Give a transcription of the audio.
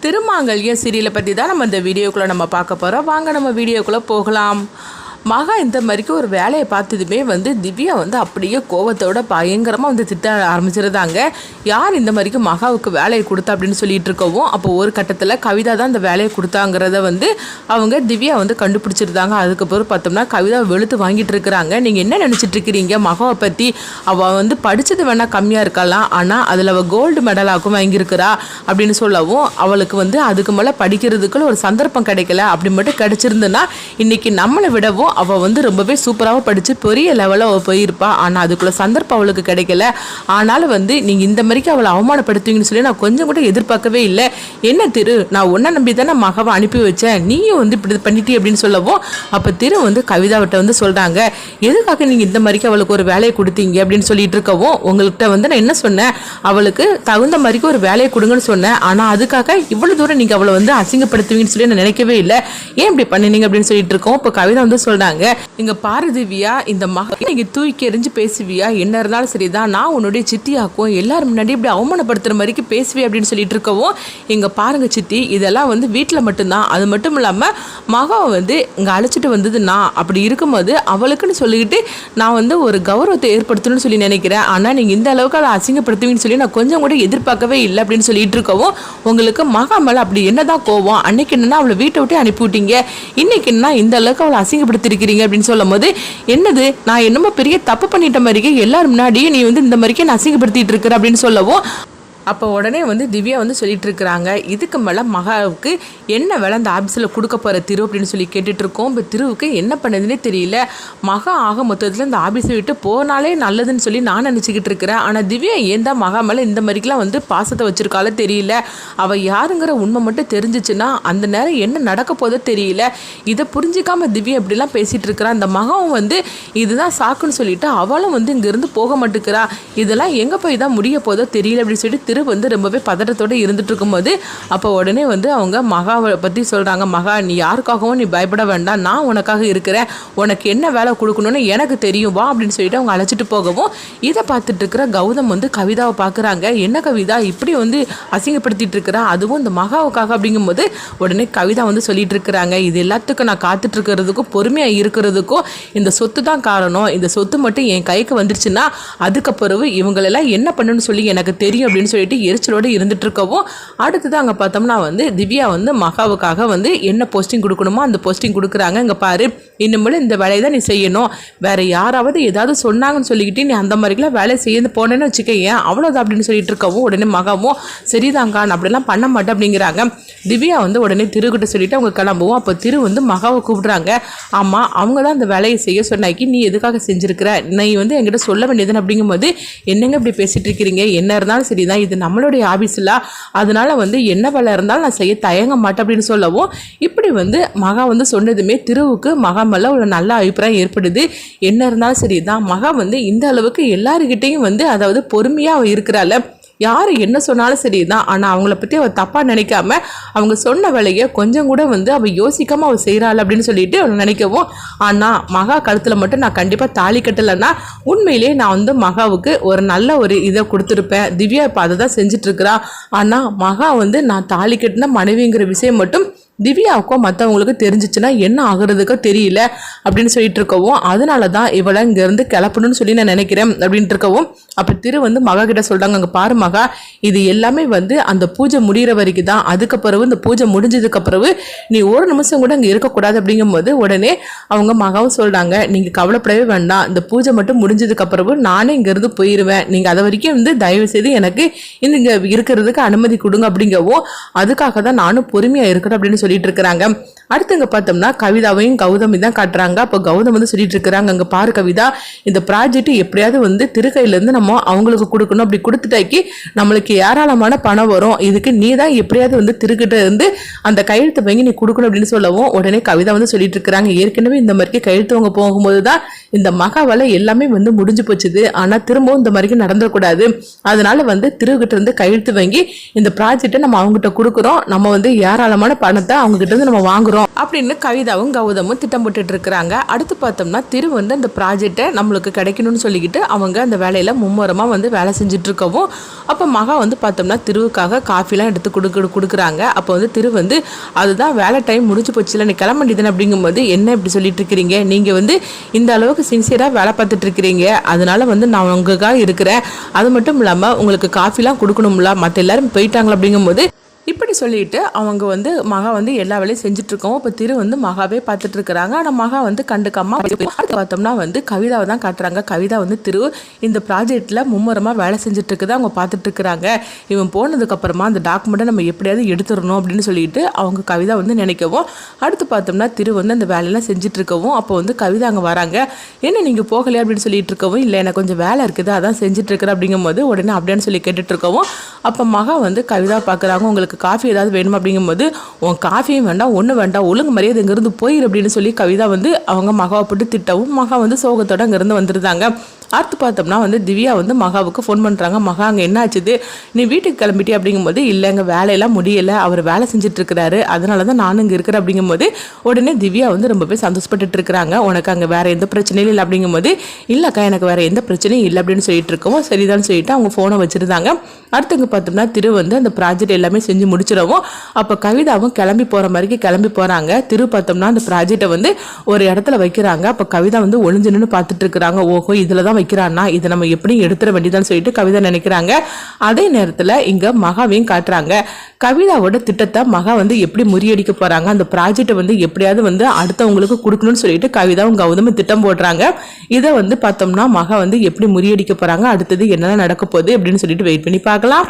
திருமாங்கல்ய சீரியலை பற்றி தான் நம்ம இந்த வீடியோக்குள்ளே நம்ம பார்க்க போகிறோம். வாங்க நம்ம வீடியோக்குள்ளே போகலாம். மகா இந்த மாதிரிக்கு ஒரு வேலையை பார்த்ததுமே திவ்யா அப்படியே கோவத்தோட பயங்கரமாக திட்ட ஆரம்பிச்சிருந்தாங்க. யார் இந்த மாதிரிக்கு மகாவுக்கு வேலையை கொடுத்தா அப்படின்னு சொல்லிட்டு இருக்கவும், அப்போ ஒரு கட்டத்தில் கவிதா தான் இந்த வேலையை கொடுத்தாங்கிறத அவங்க திவ்யா கண்டுபிடிச்சிருந்தாங்க. அதுக்கப்புறம் பார்த்தோம்னா கவிதா வெளுத்து வாங்கிட்டு இருக்கிறாங்க. நீங்கள் என்ன நினச்சிட்டு இருக்கிறீங்க மகாவை பற்றி? அவள் படித்தது வேணால் கம்மியாக இருக்கலாம், ஆனால் அதில் அவள் கோல்டு மெடலாக்கும் வாங்கியிருக்கிறா அப்படின்னு சொல்லவும், அவளுக்கு அதுக்கு மேலே படிக்கிறதுக்குள்ள ஒரு சந்தர்ப்பம் கிடைக்கல. அப்படி மட்டும் கிடைச்சிருந்துன்னா இன்றைக்கி நம்மளை விடவும் அவள் ரொம்பவே சூப்பராக படித்து பெரிய லெவலில் அவள் போயிருப்பா. ஆனால் அதுக்குள்ள சந்தர்ப்பம் அவளுக்கு கிடைக்கல. ஆனாலும் நீங்கள் இந்த மாதிரிக்கு அவளை அவமானப்படுத்துவீங்கன்னு சொல்லி நான் கொஞ்சம் கூட எதிர்பார்க்கவே இல்லை. என்ன திரு, நான் ஒன்றை நம்பி தானே மகாவை அனுப்பி வச்சேன், நீயும் இப்படி பண்ணிட்டி அப்படின்னு சொல்லவும், அப்போ திரு கவிதாவிட்ட சொல்கிறாங்க, எதுக்காக நீங்கள் இந்த மாதிரிக்கு அவளுக்கு ஒரு வேலையை கொடுத்தீங்க அப்படின்னு சொல்லிட்டு இருக்கவும், உங்கள்கிட்ட நான் என்ன சொன்னேன், அவளுக்கு தகுந்த மாதிரிக்கு ஒரு வேலையை கொடுங்கன்னு சொன்னேன். ஆனால் அதுக்காக இவ்வளோ தூரம் நீங்கள் அவளை அசிங்கப்படுத்துவீங்கன்னு சொல்லி நான் நினைக்கவே இல்லை. ஏன் இப்படி பண்ணினீங்க அப்படின்னு சொல்லிட்டு இருக்கோம். இப்போ கவிதா சொல்கிறாங்க, இங்க பாரு திவ்யா, இந்த மகன் நீங்க தூக்கி எறிஞ்சு பேசுவியா? என்ன இருந்தாலும் சரிதான், நான் உன்னுடைய சித்தியாக்கும் எல்லாரும் முன்னாடி இப்படி அவமானப்படுத்துற மாதிரிக்கு பேசுவே அப்படின்னு சொல்லிட்டு இருக்கவும், இங்க பாருங்க சித்தி, இதெல்லாம் வீட்டில் மட்டும்தான். அது மட்டும் இல்லாம மகாவை இங்க அழைச்சிட்டு வந்தது நான். அப்படி இருக்கும்போது அவளுக்குன்னு சொல்லிக்கிட்டு நான் ஒரு கௌரவத்தை ஏற்படுத்தணும்னு சொல்லி நினைக்கிறேன். ஆனா நீங்க இந்த அளவுக்கு அவளை அசிங்கப்படுத்துவீங்கன்னு சொல்லி நான் கொஞ்சம் கூட எதிர்பார்க்கவே இல்லை அப்படின்னு சொல்லிட்டு இருக்கவும், உங்களுக்கு மகா மேல அப்படி என்னதான் கோவம்? அன்னைக்கு என்னன்னா அவளை வீட்டை விட்டு அனுப்பி விட்டீங்க, இன்னைக்கு என்ன இந்த அளவுக்கு அவளை அசிங்கப்படுத்திருக்கீங்க அப்படின்னு சொல்லும் போது, என்னது நான் என்னமோ பெரிய தப்பு பண்ணிட்ட மாதிரிக்கே எல்லாரும் முன்னாடியே நீ இந்த மாதிரிக்கே நான் அசிங்கப்படுத்திட்டு இருக்கிற அப்படின்னு சொல்லவும், அப்போ உடனே திவ்யா சொல்லிட்டு இருக்கிறாங்க, இதுக்கு மேலே மகாவுக்கு என்ன வேலை அந்த ஆஃபீஸில் கொடுக்க போகிற திரு அப்படின்னு சொல்லி கேட்டுட்ருக்கோம். இப்போ திருவுக்கு என்ன பண்ணுதுன்னே தெரியல. மகா ஆக மொத்தத்தில் இந்த ஆஃபீஸை விட்டு போனாலே நல்லதுன்னு சொல்லி நான் நினச்சிக்கிட்டு இருக்கிறேன். ஆனால் திவ்யா ஏன் தான் மகா மேலே இந்த மாதிரிக்கெலாம் பாசத்தை வச்சுருக்காலே தெரியல. அவள் யாருங்கிற உண்மை மட்டும் தெரிஞ்சிச்சுன்னா அந்த நேரம் என்ன நடக்க போதோ தெரியல. இதை புரிஞ்சிக்காமல் திவ்யா இப்படிலாம் பேசிகிட்டு இருக்கிறான். அந்த மகாவும் இதுதான் சாக்குன்னு சொல்லிட்டு அவளும் இங்கேருந்து போக மாட்டேங்கிறா. இதெல்லாம் எங்கே போய் தான் முடிய போதோ தெரியல அப்படின்னு சொல்லிட்டு ரொம்பவே பதட்டத்தோடு இருந்துட்டு இருக்கும்போது, அப்போ உடனே அவங்க மகாவை பற்றி சொல்கிறாங்க, மகா நீ யாருக்காகவும் நீ பயப்பட வேண்டாம், நான் உனக்காக இருக்கிறேன், உனக்கு என்ன வேலை கொடுக்கணும்னு எனக்கு தெரியும் வா அப்படின்னு சொல்லிட்டு அவங்க அழைச்சிட்டு போகவும், இதை பார்த்துட்டு இருக்கிற கௌதம் கவிதாவை பார்க்குறாங்க. என்ன கவிதா இப்படி அசிங்கப்படுத்திட்டு இருக்கிறா, அதுவும் இந்த மகாவுக்காக அப்படிங்கும்போது உடனே கவிதா சொல்லிட்டு இருக்கிறாங்க, இது எல்லாத்துக்கும் நான் காத்துட்டு இருக்கிறதுக்கும் பொறுமையாக இருக்கிறதுக்கும் இந்த சொத்து தான் காரணம். இந்த சொத்து மட்டும் என் கைக்கு வந்துருச்சுன்னா அதுக்கப்புறம் இவங்களெல்லாம் என்ன பண்ணணும்னு சொல்லி எனக்கு தெரியும் அப்படின்னு சொல்லிட்டு எரிச்சலோடு இருந்துட்டு இருக்கவும், அடுத்தது அங்கே பார்த்தோம்னா திவ்யா மகாவுக்காக என்ன போஸ்டிங் கொடுக்கணுமோ அந்த போஸ்டிங் கொடுக்குறாங்க. இங்கே பாரு, இன்னும் இந்த வேலையை தான் நீ செய்யணும், வேற யாராவது ஏதாவது சொன்னாங்கன்னு சொல்லிக்கிட்டு நீ அந்த மாதிரிலாம் வேலை செய்ய போனேன்னு வச்சுக்க, ஏன் அவ்வளோதான் அப்படின்னு சொல்லிட்டு இருக்கவும், உடனே மகாவும் சரிதாங்க நான் அப்படிலாம் பண்ண மாட்டேன் அப்படிங்கிறாங்க. திவ்யா உடனே திருக்கிட்ட சொல்லிட்டு அவங்க கிளம்புவோம். அப்போ திரு மகாவை கூப்பிடுறாங்க, ஆமாம் அவங்க தான் அந்த வேலையை செய்ய சொன்னாக்கி நீ எதுக்காக செஞ்சுருக்கிற, நீ என்கிட்ட சொல்ல வேண்டியதுன்னு அப்படிங்கும்போது, என்னங்க இப்படி பேசிட்டு இருக்கிறீங்க, என்ன இருந்தாலும் சரிதான், இது நம்மளுடைய ஆபீஸ்ல, அதனால என்ன வேலை இருந்தாலும் நான் செய்ய தயங்க மாட்டேன் அப்படின்னு சொல்லவும், இப்படி மகா சொன்னதுமே திருவுக்கு மகா மேல ஒரு நல்ல அபிப்பிராயம் ஏற்படுது. என்ன இருந்தாலும் சரிதான், மகா இந்த அளவுக்கு எல்லாருக்கிட்டையும் அதாவது பொறுமையா அவ இருக்கிறாள், யார் என்ன சொன்னாலும் சரிதான், ஆனால் அவங்கள பற்றி அவள் தப்பாக நினைக்காம அவங்க சொன்ன வேலையை கொஞ்சம் கூட அவள் யோசிக்காமல் அவள் செய்கிறாள் அப்படின்னு சொல்லிட்டு அவள் நினைக்கவும், ஆனால் மகா கழுத்தில் மட்டும் நான் கண்டிப்பாக தாலி கட்டலைன்னா உண்மையிலே நான் மகாவுக்கு ஒரு நல்ல ஒரு இதை கொடுத்துருப்பேன். திவ்யா இப்போ அதை தான் செஞ்சிட்ருக்கிறா. ஆனால் மகா நான் தாலி கட்டின மனைவிங்கிற விஷயம் மட்டும் திவ்யாவுக்கோ மற்றவங்களுக்கு தெரிஞ்சிச்சுன்னா என்ன ஆகுறதுக்கோ தெரியல அப்படின்னு சொல்லிட்டு இருக்கவும், அதனால தான் இவளை இங்கேருந்து கிளப்பணும்னு சொல்லி நான் நினைக்கிறேன் அப்படின்ட்டு இருக்கவும், அப்போ திரு மகா கிட்ட சொல்கிறாங்க, அங்கே பாரு மகா, இது எல்லாமே அந்த பூஜை முடிகிற வரைக்கும் தான், அதுக்கு பிறகு இந்த பூஜை முடிஞ்சதுக்கு பிறகு நீ ஒரு நிமிஷம் கூட அங்கே இருக்கக்கூடாது அப்படிங்கும்போது, உடனே அவங்க மகாவும் சொல்கிறாங்க, நீங்கள் கவலைப்படவே வேண்டாம், இந்த பூஜை மட்டும் முடிஞ்சதுக்கு பிறகு நானே இங்கேருந்து போயிடுவேன், நீங்கள் அதை வரைக்கும் தயவு செய்து எனக்கு இங்கே இருக்கிறதுக்கு அனுமதி கொடுங்க அப்படிங்கவும், அதுக்காக தான் நானும் பொறுமையாக இருக்கிறேன் அப்படின்னு சொல்லிட்டு இருக்கிறாங்க. அடுத்து இங்க பார்த்தோம்னா கவிதாவையும் கௌதமி தான் காட்டுறாங்க. அப்போ கௌதம் சொல்லிட்டு இருக்கிறாங்க, அங்க பாரு கவிதா, இந்த ப்ராஜெக்ட் எப்படியாவது திருக்கையிலேருந்து நம்ம அவங்களுக்கு கொடுக்கணும், அப்படி கொடுத்துட்டாக்கி நம்மளுக்கு ஏராளமான பணம் வரும், இதுக்கு நீ தான் எப்படியாவது திருக்கிட்ட இருந்து அந்த கையெழுத்து வாங்கி நீ கொடுக்கணும் அப்படின்னு சொல்லவும், உடனே கவிதா சொல்லிட்டு இருக்கிறாங்க, ஏற்கனவே இந்த மாதிரி கையெழுத்து வாங்க போகும்போது தான் இந்த மகாவால எல்லாமே முடிஞ்சு போச்சுது, ஆனால் திரும்பவும் இந்த மாதிரி நடந்துடக்கூடாது, அதனால திருக்கிட்ட இருந்து கையெழுத்து வாங்கி இந்த ப்ராஜெக்டை நம்ம அவங்ககிட்ட கொடுக்குறோம், நம்ம ஏராளமான பணத்தை அவங்க கிட்ட இருந்து நம்ம வாங்குறோம் அப்படின்னு கவிதாவும் கௌதமும் திட்டம் போட்டுட்டு இருக்கிறாங்க. அடுத்து பார்த்தோம்னா திரு வந்து அந்த ப்ராஜெக்டை நம்மளுக்கு கிடைக்கணும்னு சொல்லிக்கிட்டு அவங்க அந்த வேலையில் மும்முரமாக வந்து வேலை செஞ்சுட்டு இருக்கவும் அப்போ மகா வந்து பார்த்தோம்னா திருவுக்காக காஃபிலாம் எடுத்து கொடுக்குறாங்க. அப்போ வந்து திரு வந்து அதுதான் வேலை டைம் முடிஞ்சு போச்சுல, நீ கிளம்ப வேண்டியதுன்னு அப்படிங்கும்போது என்ன இப்படி சொல்லிட்டு இருக்கிறீங்க, நீங்கள் வந்து இந்த அளவுக்கு சின்சியராக வேலை பார்த்துட்டு இருக்கிறீங்க, அதனால வந்து நான் உங்களுக்காக இருக்கிறேன், அது மட்டும் இல்லாமல் உங்களுக்கு காஃபிலாம் கொடுக்கணும்ல, மற்ற எல்லாரும் போயிட்டாங்களா அப்படிங்கும்போது இப்படி சொல்லிட்டு அவங்க வந்து மகா வந்து எல்லா வேலையும் செஞ்சுட்டு இருக்கோம். இப்போ திரு வந்து மகாவே பார்த்துட்டு இருக்கிறாங்க. ஆனால் மகா வந்து கண்டுக்காம பார்த்தோம்னா வந்து கவிதாவை தான் காட்டுறாங்க. கவிதா வந்து திரு இந்த ப்ராஜெக்டில் மும்முரமாக வேலை செஞ்சுட்டு இருக்குது அவங்க பார்த்துட்டு இருக்கிறாங்க. இவன் போனதுக்கப்புறமா அந்த டாக்குமெண்ட்டை நம்ம எப்படியாவது எடுத்துடணும் அப்படின்னு சொல்லிட்டு அவங்க கவிதா வந்து நினைக்கவும் அடுத்து பார்த்தோம்னா திரு வந்து அந்த வேலையெல்லாம் செஞ்சுட்டு இருக்கவும் அப்போ வந்து கவிதா அங்கே வராங்க. என்ன நீங்கள் போகலையா அப்படின்னு சொல்லிட்டு இருக்கவும் இல்லை எனக்கு கொஞ்சம் வேலை இருக்குது அதான் செஞ்சுட்டு இருக்கிறேன் அப்படிங்கும்போது உடனே அப்படின்னு சொல்லி கேட்டுட்டு இருக்கவும் அப்போ மகா வந்து கவிதா பார்க்குறாங்க. உங்களுக்கு காஃபி ஏதாவது வேணும் அப்படிங்கும்போது உன் காஃபியும் வேண்டாம் ஒன்றும் வேண்டாம் ஒழுங்கு மரியாதை இங்கேருந்து போயிரு அப்படின்னு சொல்லி கவிதா வந்து அவங்க மகாவை போட்டு திட்டவும் மகா வந்து சோகத்தோடு அங்கேருந்து வந்துருந்தாங்க. அடுத்து பார்த்தோம்னா வந்து திவ்யா வந்து மகாவுக்கு ஃபோன் பண்ணுறாங்க. மகா அங்கே என்ன ஆச்சுது, நீ வீட்டுக்கு கிளம்பிட்டே அப்படிங்கும்போது இல்லை எங்கள் வேலையெல்லாம் முடியலை, அவர் வேலை செஞ்சுட்டு இருக்கிறாரு, அதனால தான் நானும் இங்கே இருக்கிறேன் அப்படிங்கும்போது உடனே திவ்யா வந்து ரொம்பவே சந்தோஷப்பட்டுட்டு இருக்கிறாங்க. உனக்கு அங்கே வேறு எந்த பிரச்சனையும் இல்லை அப்படிங்கும்போது இல்லைக்கா எனக்கு வேறு எந்த பிரச்சனையும் இல்லை அப்படின்னு சொல்லிட்டு இருக்கவும் சரிதான்னு சொல்லிட்டு அவங்க ஃபோனை வச்சுருந்தாங்க. அடுத்தவங்க பார்த்தோம்னா திரு வந்து அந்த ப்ராஜெக்ட் எல்லாமே செஞ்சு முடிச்சிடவும் அப்போ கவிதாவும் கிளம்பி போகிற மாதிரிக்கு கிளம்பி போகிறாங்க. திரு பார்த்தோம்னா அந்த ப்ராஜெக்டை வந்து ஒரு இடத்துல வைக்கிறாங்க. அப்போ கவிதா வந்து ஒளிஞ்சு நின்று பார்த்துட்டு இருக்கிறாங்க. ஓஹோ இதில் தான் வைக்கிறான்னா இதை நம்ம எப்படி எடுத்துட வேண்டியதான்னு சொல்லிட்டு கவிதா நினைக்கிறாங்க. அதே நேரத்தில் இங்கே மகாவையும் காட்டுறாங்க. கவிதாவோட திட்டத்தை மகா வந்து எப்படி முறியடிக்க போகிறாங்க, அந்த ப்ராஜெக்டை வந்து எப்படியாவது வந்து அடுத்தவங்களுக்கு கொடுக்கணும்னு சொல்லிட்டு கவிதாவும் கௌதமும் திட்டம் போடுறாங்க. இதை வந்து பார்த்தோம்னா மகா வந்து எப்படி முறியடிக்க போகிறாங்க, அடுத்தது என்னென்ன நடக்க போகுது அப்படின்னு சொல்லிட்டு வெயிட் பண்ணி பார்க்கலாம்.